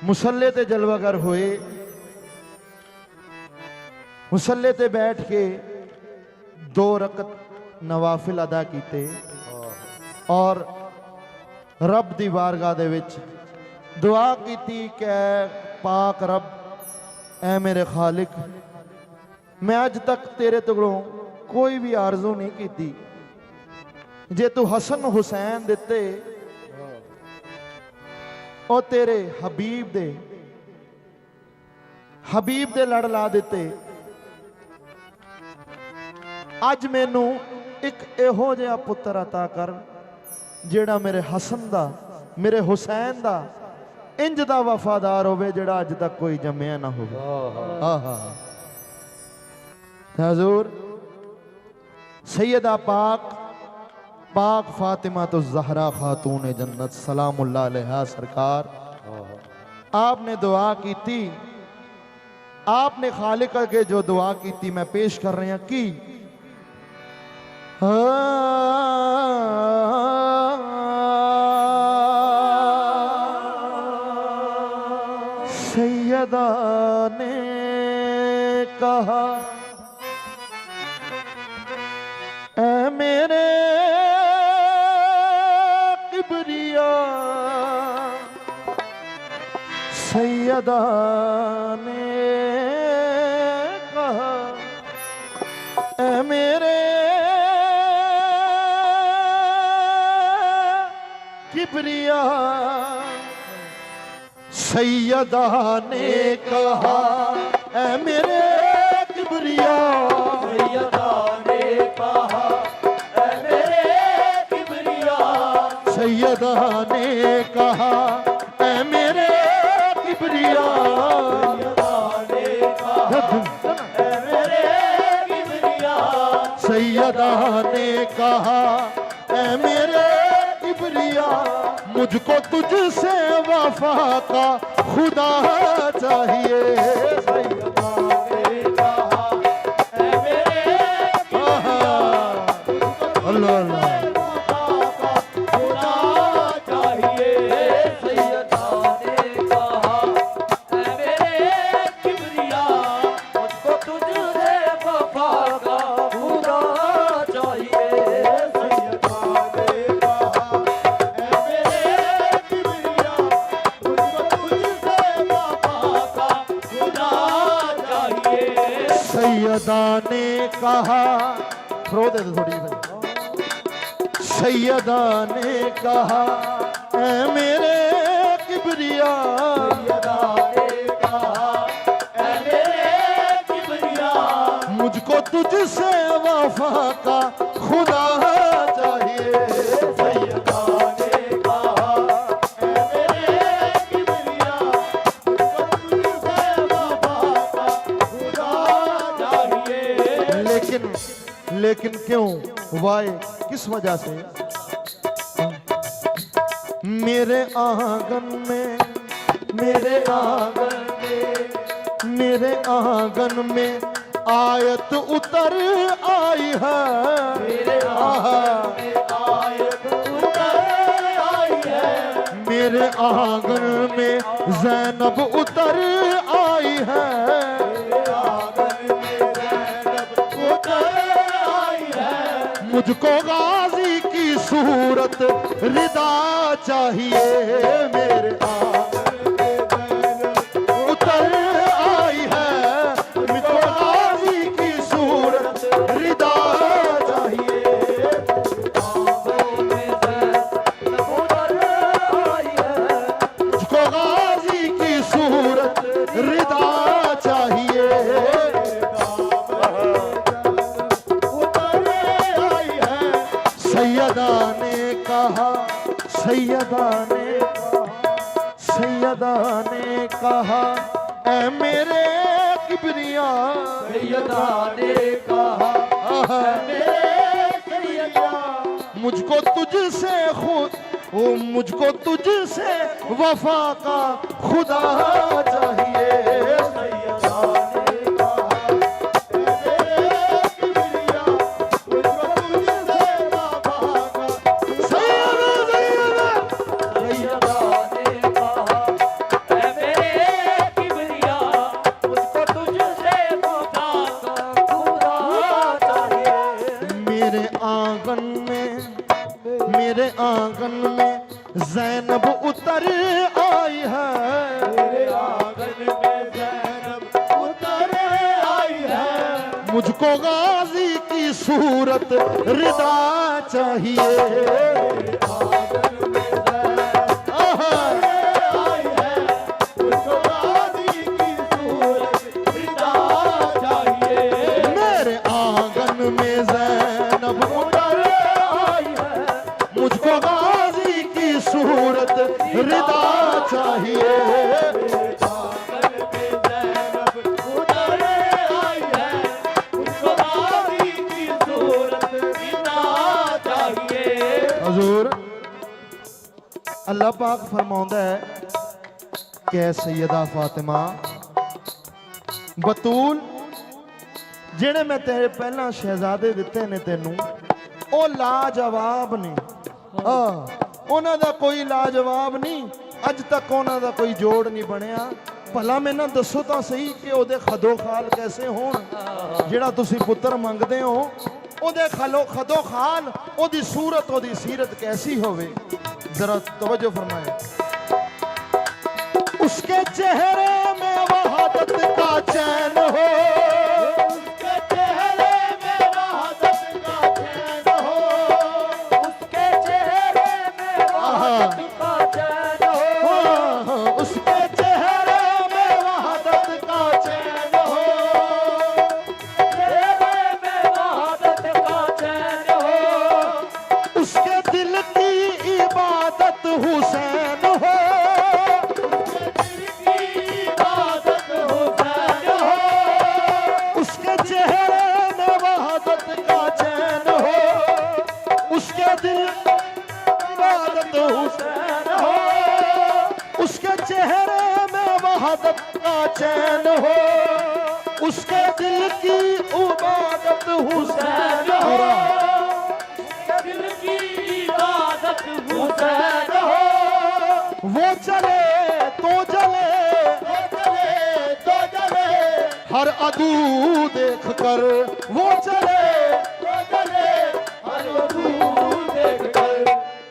मुसल्ले ते जलवागर हुए, मुसल्ले ते बैठ के 2 रकत नवाफिल अदा किए और रब दी बारगाह दे विच दुआ की कि पाक रब ऐ मेरे खालिक, मैं अज तक तेरे तो कोई भी आरजू नहीं की, जे तू हसन हुसैन दिते और तेरे हबीब दे लड़ ला दिते, अज मैनू एक इहो जिहा पुत्र अता कर जेड़ा मेरे हसन दा मेरे हुसैन दा इंज दा वफादार होवे जेड़ा अज तक कोई जम्मिया ना हो। हजूर सैयदा पाक फातिमा तो ज़हरा खातून जन्नत सलामुल्लाह अलैहा सरकार, आपने दुआ की थी, आपने खालिक के जो दुआ की थी मैं पेश कर रहे हैं कि सैयदा ने कहा ऐ मेरे किबरिया, सैयदा ने कहा ऐ मेरे किबरिया, सैयदा ने कहा ऐ मेरे किबरिया, सैयदा ने कहा ऐ मेरे किबरिया, सैयदा ने कहा ऐ मेरे किबरिया, सैयदा ने कहा ऐ मेरे किबरिया, मुझको तुझसे वफा का खुदा चाहिए, सैयदा ने कहा ऐ मेरे किबरिया, अल्लाह अल्लाह सैयदा ने कहा, फ्रो दे दो थोड़ी भाई, सैयदा ने कहा ऐ मेरे किबरिया, सैयदा ने कहा ऐ मेरे किबरिया, मुझको तुझसे वफा का खुदा चाहिए, सैयदा ने कहा ऐ मेरे किबरिया, मुझको तुझसे वफा का खुदा चाहिए। लेकिन क्यों, वाय किस वजह से? मेरे आंगन में, मेरे आंगन में, मेरे आंगन में आयत उतर आई है, मेरे आंगन में आयत उतर आई है, मेरे आंगन में ज़ैनब उतर आई है, मेरे आंगन में ज़ैनब उतर आई है, मुझको गाजी की सूरत रिदा चाहिए, मेरे आंगन में ज़ैनब उतर आई है, मुझको गाजी की सूरत रिदा चाहिए, आंगन में ज़ैनब उतर आई है, मुझको गाजी की सूरत रिदा चाहिए, सैयदा ने कहा, सैयदा ने कहा, सैयदा ने कहा ऐ मेरे किबरिया, सैयदा ने कहा ऐ मेरे सैयदा, मुझको तुझसे मुझको तुझसे वफा का खुदा चाहिए, सैयदा ने कहा ऐ मेरे किबरिया, मुझको तुझसे वफा का सैयदा सैयदा ने कहा ऐ मेरे उतर आई है, तेरे आंगन में ज़ैनब उतर आई है। मुझको गाजी की सूरत रिदा चाहिए। आंगन में ज़ैनब आहा, आई है, मुझको गाजी की सूरत रिदा चाहिए। मेरे आंगन में ज़ैनब उतर आई है, मुझको गाजी की सूरत रिदा चाहिए। आंगन में ज़ैनब उतर आई है, मुझको गाजी की सूरत रिदा चाहिए। हजूर अल्लाह पाक फरमाउंदा है कि सैयदा फातिमा बतूल ਜਿਹੜੇ ਮੈਂ ਤੇਰੇ ਪਹਿਲਾਂ ਸ਼ਹਿਜ਼ਾਦੇ ਦਿੱਤੇ ਨੇ ਤੈਨੂੰ ਉਹ ਲਾਜਵਾਬ ਨੇ। ਉਹਨਾਂ ਦਾ ਕੋਈ ਲਾਜਵਾਬ ਨਹੀਂ, ਅੱਜ ਤੱਕ ਉਹਨਾਂ ਦਾ ਕੋਈ ਜੋੜ ਨਹੀਂ ਬਣਿਆ। ਭਲਾ ਮੈਨੂੰ ਦੱਸੋ ਤਾਂ ਸਹੀ ਕਿ ਉਹਦੇ ਖਦੋ ਖਾਲ ਕੈਸੇ ਹੋਣ, ਜਿਹੜਾ ਤੁਸੀਂ ਪੁੱਤਰ ਮੰਗਦੇ ਹੋ ਉਹਦੇ ਖਦੋ ਖਾਲ, ਉਹਦੀ ਸੂਰਤ, ਉਹਦੀ ਸੀਰਤ कैसी ਹੋਵੇ। जरा तवज्जो फरमाए। उसके चेहरे में वहादत का चैन हो, उसके चेहरे में वहादत का चैन हो, उसके चेहरे में वहादत का चैन हो, उसके चेहरे में वहादत का चैन हो, चेहरे में वहादत का चैन हो, उसके दिल की इबादत हुसैन हो, दिल की इबादत हुसैन हो, उसके चेहरे में वहादत का चैन हो, उसके दिल की इबादत हुसैन हो, उसके चेहरे में वहादत का चैन हो, उसके दिल की इबादत हुसैन हो। दिल की इबादत हुसैन हो। वो चले तो जले, तो जले हर अदू देख कर वो चले, हर वधू देख कर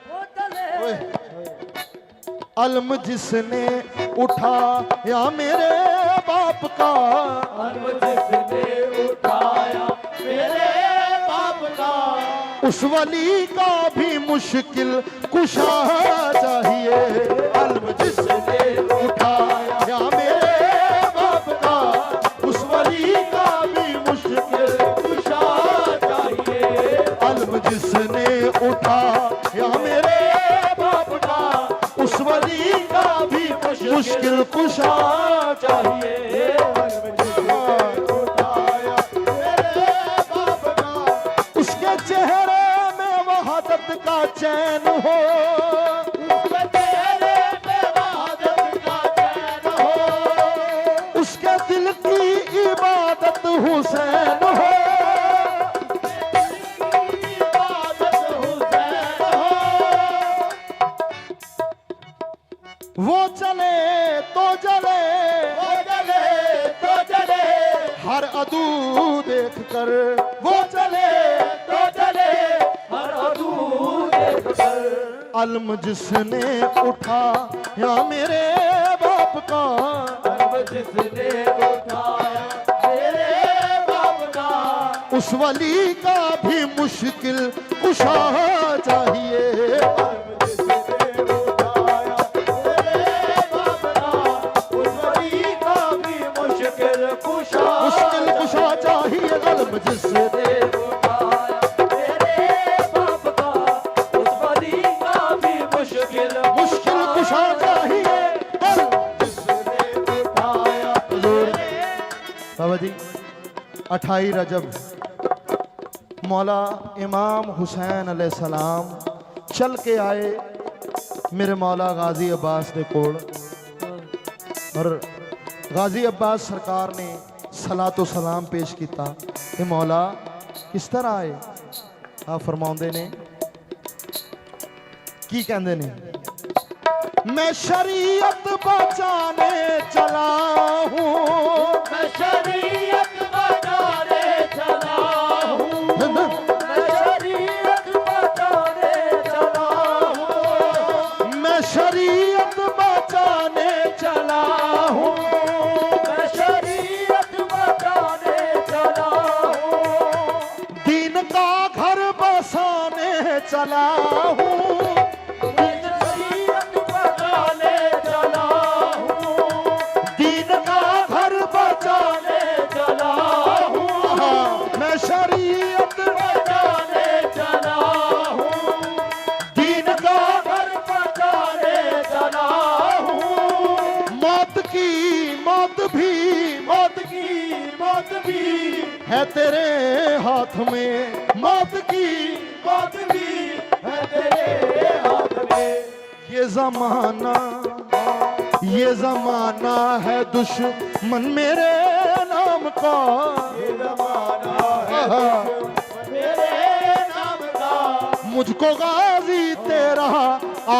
वो चले। अलम जिसने उठाया मेरे बाप का, अलम जिसने उठाया मेरे बाप का, उस वली का भी मुश्किल कुशा चाहिए। अलम जिसने उठाया मेरे बाप का, उस वली का भी मुश्किल कुशा चाहिए। अलम जिसने उठाया मेरे बाप का, उस वली का भी मुश्किल कुशा चाहिए। उठाया मेरे बाप का, उसके चेहरे में वहादत का चैन हो, उसके चेहरे पे वहादत का चैन हो, उसके दिल की इबादत हुसैन हो, इबादत हुसैन हो। वो चले तो जले, वो जले तो जले, हर अदू देख कर वो चले तो चले, हर अदू देख कर। अलम जिसने उठाया मेरे बाप का, अलम जिसने उठाया मेरे बाप का, उस वली का भी मुश्किल कुशा चाहिए। अलम जिसने उठाया मेरे बाप का, उस वली का भी मुश्किल कुशा चाहिए। अलम जिसने उठाया मेरे बाप का, उस वली का भी मुश्किल कुशा चाहिए। जिसने उठाया बाबा जी 28 रजब मौला इमाम हुसैन अलैहिस्सलाम चल के आए मेरे मौला गाजी अब्बास दे कोल, और गाजी अब्बास सरकार ने सलातो सलाम पेश किया। ये मौला किस तरह आए? आप फरमाउंदे ने की कहंदे ने, मैं शरीयत बचाने चला हूँ, मैं शरीयत बचाने चला हूँ, मैं शरीयत बचाने चला हूँ, मैं शरीयत चला हूँ, मैं शरीयत बचाने चला हूँ, दीन का घर बचाने चला हूँ, मैं शरीयत बचाने चला हूँ, दीन का घर बचाने चला हूँ। मौत भी मौत भी है तेरे हाथ में, मौत की मौत भी है तेरे हाथ में। ये जमाना है दुश्मन मेरे नाम का, ये जमाना है मेरे नाम का, मुझको गाजी तेरा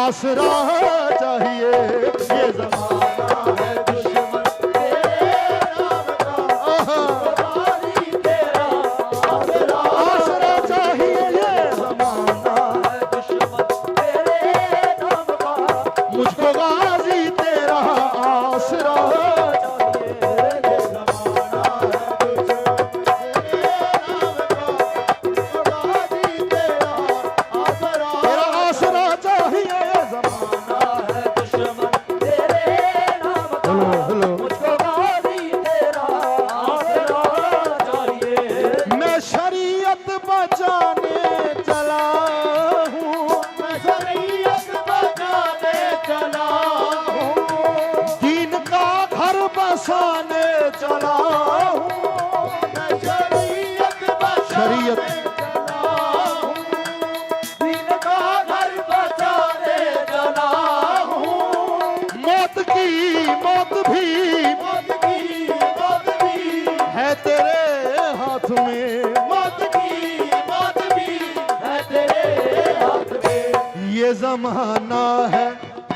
आसरा चाहिए। ये जमाना है दुश्मन तेरे नाम का, गाजी तेरा आसरा आसरा चाहिए। ये जमाना है दुश्मन तेरे नाम का, मुझको गाजी तेरा आसरा, ये जमाना है दुश्मन तेरे नाम का, गाजी तेरा आसरा तेरा आसरा चाहिए। ये जमाना है दुश्मन तेरे नाम का, हेलो मुझको गाजी तेरा आसरा चाहिए। मैं शरीयत बचाने चला हूँ, मैं शरीयत बचाने चला हूँ, दीन का घर बसाने चला हूँ, मैं शरीयत शरीयत बचाने चला हूँ, दीन का घर बचाने चला हूँ। मौत भी मौत भी है तेरे हाथ में, मौत भी है तेरे हाथ में। ये जमाना है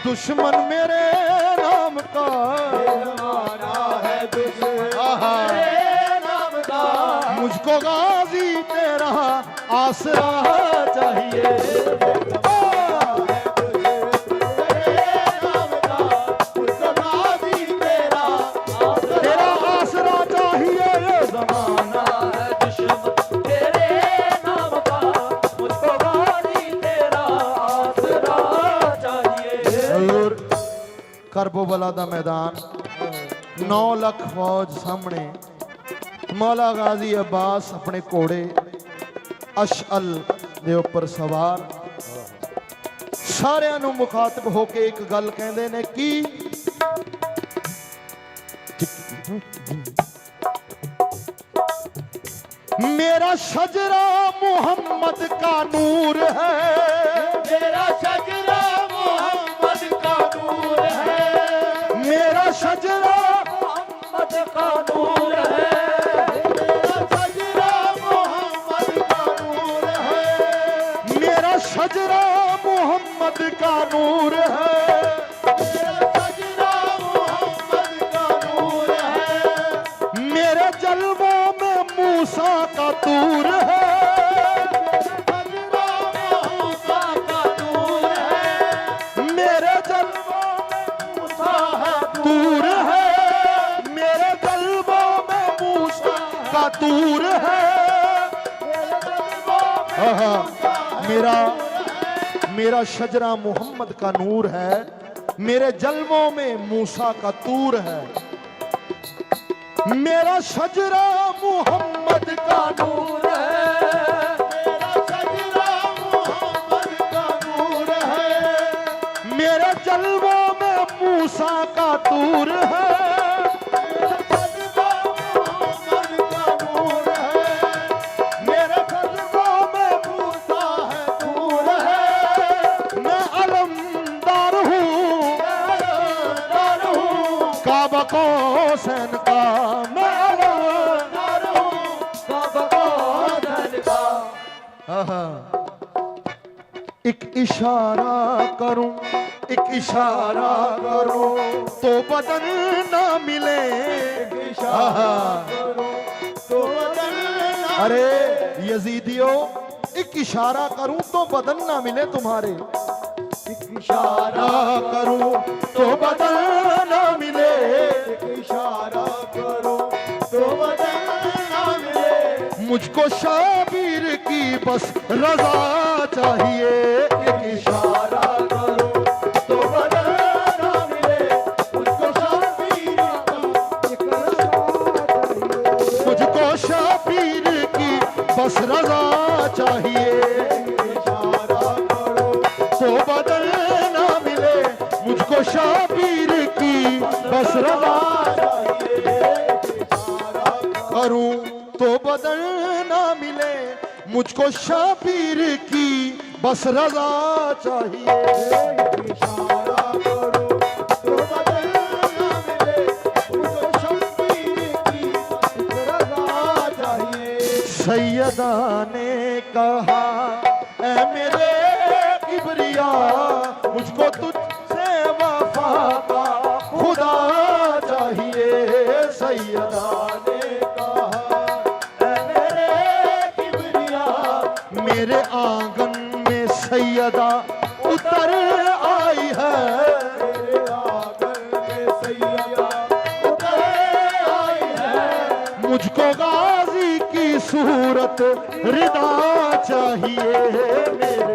दुश्मन मेरे नाम का, जमाना है दुश्मन आहा, तेरे नाम का, मुझको गाजी तेरा आसरा चाहिए। तेरा आसरा चाहिए। ये जमाना हजूर करबला दा मैदान 9 ਲੱਖ फौज सामने, मौला गाजी अब्बास अपने घोड़े अशअल ਦੇ ਉੱਪਰ ਸਵਾਰ ਸਾਰਿਆਂ ਨੂੰ ਮੁਖਾਤਬ ਹੋ ਕੇ ਇੱਕ ਗੱਲ ਕਹਿੰਦੇ ਨੇ ਕਿ मेरा शजरा मोहम्मद का नूर है, मेरा शजरा मोहम्मद का नूर है, मेरा शजरा मोहम्मद का नूर है, मेरा शजरा मोहम्मद का नूर है, मेरा शजरा मोहम्मद का नूर है, मेरा शजरा मोहम्मद का नूर है, मेरे जलवों में मूसा का तूर है, शजरा मूसा का नूर है, मेरे जलवों में मूसा है तूर है, मेरे जलवों में मूसा का तूर है। आहा, मेरा शजरा मोहम्मद का नूर है, मेरे जलवों में मूसा का तूर है, मेरा शजरा मोहम्मद का नूर है, मेरा शजरा मोहम्मद का नूर है, मेरे जलवों में मूसा का तूर है, शजरा मोहम्मद का नूर है, मेरे जलवों में मूसा है नूर है, मैं अलमदार हूँ, दार हूँ, काबा को हुसैन का मैं दार हूँ, सबको धन का। आहा, एक इशारा करूं, एक इशारा करूं तो बदन ना मिले। आहा, तो बदन ना अरे यजीदियो, एक इशारा करूं तो बदन ना मिले तुम्हारे, इशारा करूं तो बदन ना मिले, इशारा करो तो बदन ना मिले। मुझको शाबिर की बस रजा चाहिए। एक इशारा करो तो बदल ना मिले, मुझको शबीर मुझको शबीर की बस रजा चाहिए। इशारा करो तो बदल ना मिले, मुझको शबीर की बस रजा करूं तो बदल ना मिले, मुझको शबीर की बस रजा चाहिए। इशारा करो तो बदल ना मिले, मुझको शबीर की रज़ा चाहिए। सैयदा ने कहा ऐ मेरे किबरिया, मुझको तुझसे वफा का खुदा चाहिए। सैयदा ने मेरे आंगन में सैयदा उतर आई है। मेरे आंगन में सैयदा उतर आई है। मुझको गाजी की सूरत रिदा चाहिए। मेरे